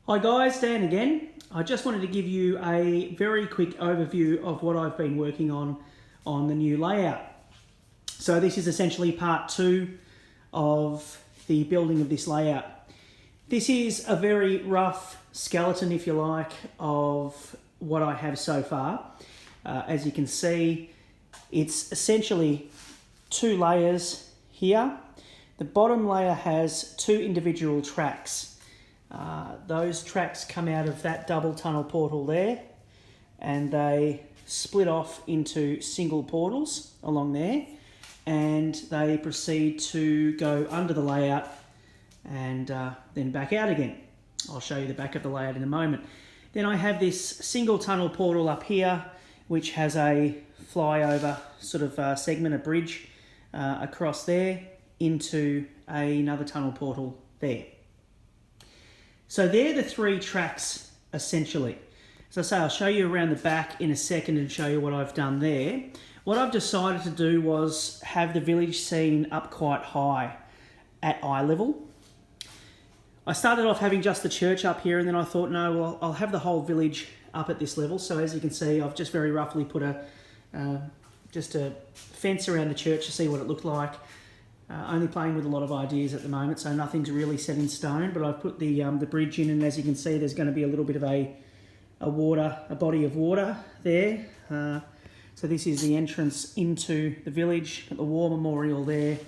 Hi guys, Dan again. I just wanted to give you a very quick overview of what I've been working on the new layout. So this is essentially part 2 of the building of this layout. This is a very rough skeleton, if you like, of what I have so far. As you can see, it's essentially 2 layers here. The bottom layer has 2 individual tracks. Those tracks come out of that double tunnel portal there, and they split off into single portals along there, and they proceed to go under the layout and then back out again. I'll show you the back of the layout in a moment. Then I have this single tunnel portal up here, which has a flyover sort of segment, a bridge across there into another tunnel portal there. So they're the 3 tracks essentially. As I say, I'll show you around the back in a second and show you what I've done there. What I've decided to do was have the village scene up quite high at eye level. I started off having just the church up here, and then I thought, no, well, I'll have the whole village up at this level. So as you can see, I've just very roughly put just a fence around the church to see what it looked like. Only playing with a lot of ideas at the moment, so nothing's really set in stone, but I've put the bridge in, and as you can see, there's going to be a little bit of a body of water there. So this is the entrance into the village. Got the war memorial there.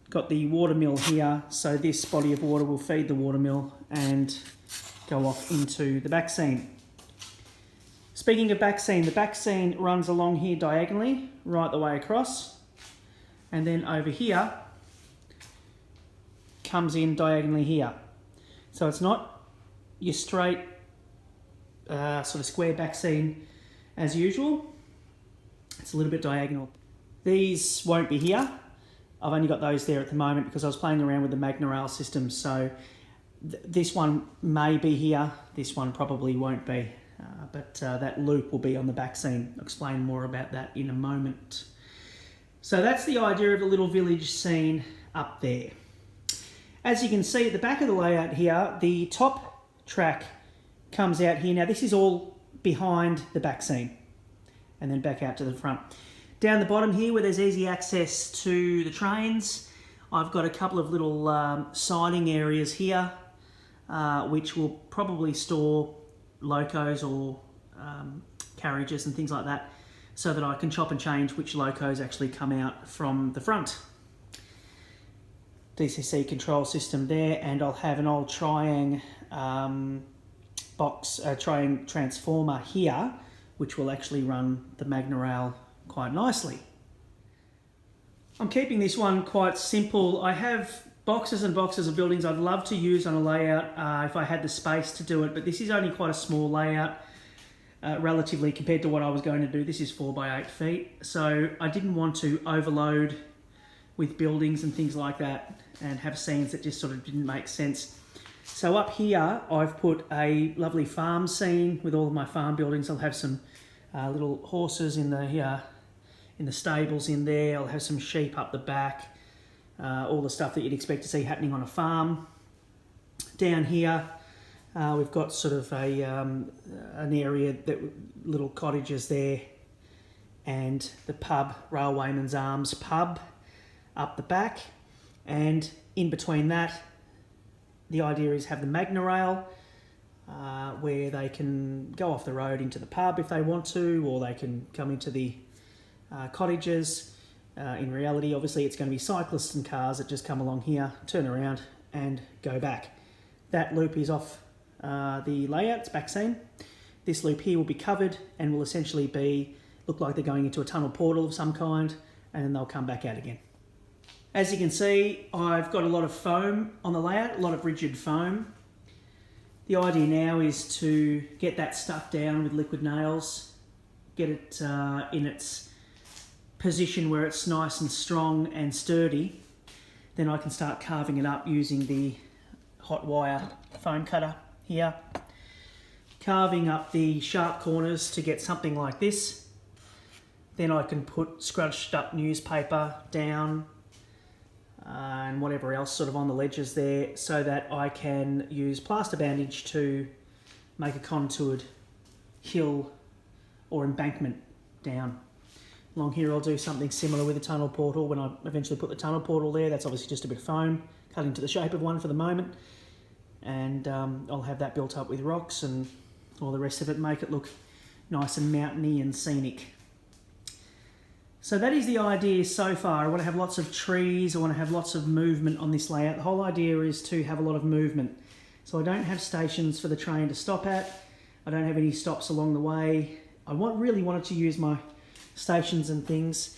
Got the water mill here, so this body of water will feed the water mill and go off into the back scene. Speaking of back scene, the back scene runs along here diagonally, right the way across. And then over here, comes in diagonally here. So it's not your straight sort of square back scene as usual. It's a little bit diagonal. These won't be here. I've only got those there at the moment because I was playing around with the MagnaRail system. So this one may be here. This one probably won't be. But that loop will be on the back scene. I'll explain more about that in a moment. So that's the idea of the little village scene up there. As you can see at the back of the layout here, the top track comes out here. Now this is all behind the back scene and then back out to the front. Down the bottom here where there's easy access to the trains, I've got a couple of little siding areas here which will probably store locos or carriages and things like that, so that I can chop and change which locos actually come out from the front. DCC control system there, and I'll have an old Triang Triang transformer here, which will actually run the MagnaRail quite nicely. I'm keeping this one quite simple. I have boxes and boxes of buildings I'd love to use on a layout if I had the space to do it, but this is only quite a small layout. Relatively compared to what I was going to do. This is 4 by 8 feet, so I didn't want to overload with buildings and things like that and have scenes that just sort of didn't make sense. So up here I've put a lovely farm scene with all of my farm buildings. I'll have some little horses in the stables in there. I'll have some sheep up the back, all the stuff that you'd expect to see happening on a farm. Down here we've got sort of an area, that little cottages there, and the pub, Railwayman's Arms pub, up the back. And in between that, the idea is have the MagnaRail where they can go off the road into the pub if they want to, or they can come into the cottages. In reality, obviously, it's going to be cyclists and cars that just come along here, turn around and go back. That loop is off the layout's back scene. This loop here will be covered and will essentially look like they're going into a tunnel portal of some kind, and then they'll come back out again. As you can see, I've got a lot of foam on the layout, a lot of rigid foam. The idea now is to get that stuck down with liquid nails, get it in its position where it's nice and strong and sturdy. Then I can start carving it up using the hot wire foam cutter here, carving up the sharp corners to get something like this. Then I can put scrunched up newspaper down and whatever else sort of on the ledges there, so that I can use plaster bandage to make a contoured hill or embankment down. Along here I'll do something similar with a tunnel portal when I eventually put the tunnel portal there. That's obviously just a bit of foam cut into the shape of one for the moment, and I'll have that built up with rocks and all the rest of it, make it look nice and mountainy and scenic. So that is the idea so far. I want to have lots of trees, I want to have lots of movement on this layout. The whole idea is to have a lot of movement. So I don't have stations for the train to stop at, I don't have any stops along the way. I really wanted to use my stations and things,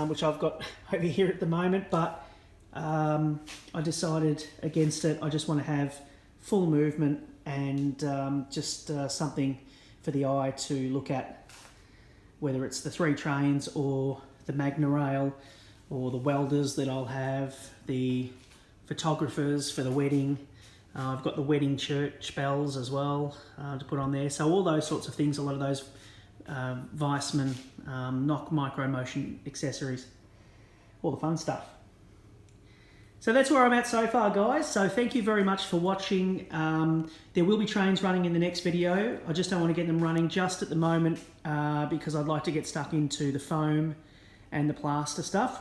which I've got over here at the moment, but I decided against it. I just want to have full movement and just something for the eye to look at, whether it's the 3 trains or the Magna Rail or the welders that I'll have, the photographers for the wedding. I've got the wedding church bells as well to put on there. So all those sorts of things, a lot of those Weissman Knock micro motion accessories, all the fun stuff. So that's where I'm at so far, guys. So thank you very much for watching. There will be trains running in the next video. I just don't want to get them running just at the moment because I'd like to get stuck into the foam and the plaster stuff.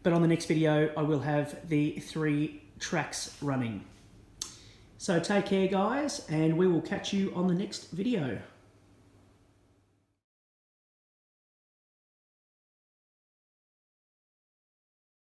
But on the next video, I will have the 3 tracks running. So take care, guys, and we will catch you on the next video.